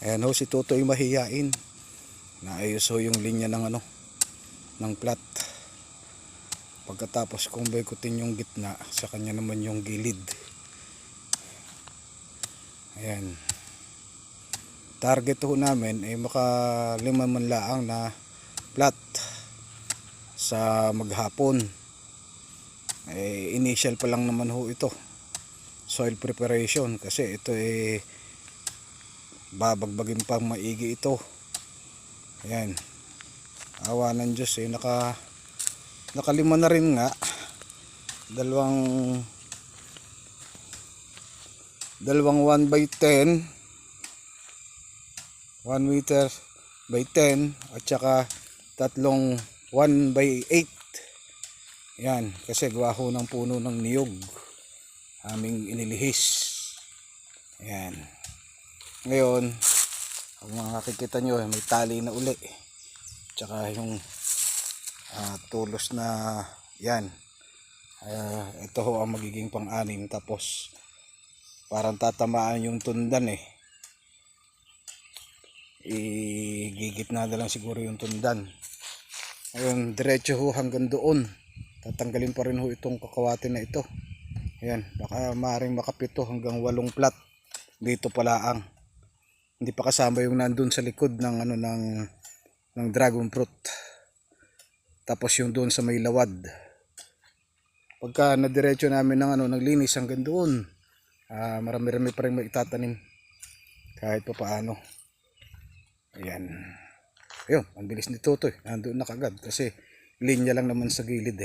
Ayan ho, si Tutoy mahiyain. Naayos ho yung linya ng ng plat. Pagkatapos kung boykotin yung gitna, sa kanya naman yung gilid. Ayan. Target ho namin ay makalima man laang na plat sa maghapon. Initial pa lang naman ho ito. Soil preparation kasi ito babagbagin pang maigi ito. Ayan. Awa ng Diyos nakalima na rin nga. Dalawang 1x10, 1 meter by 10 at saka tatlong 1x8. Yan, kasi gawa ho ng puno ng niyog aming inilihis. Yan. Ngayon, kung makikita nyo, may tali na uli. Tsaka yung tulos na yan. Ito ho ang magiging pang-anim. Tapos parang tatamaan yung tundan igigit na lang siguro yung tundan. Ngayon, diretso ho hanggang doon. Tatanggalin pa rin ho itong kakawati na ito. Ayan, baka maaaring makapito hanggang 8 plat dito palaang. Hindi pa kasama yung nandun sa likod ng ng dragon fruit. Tapos yung doon sa may lawad. Pagka nadiretso namin ng naglinis hanggang doon, marami-rami pa rin maitatanim kahit pa paano. Ayan. Ayun, ang bilis ni Tutoy. Nandoon na kagad kasi linya lang naman sa gilid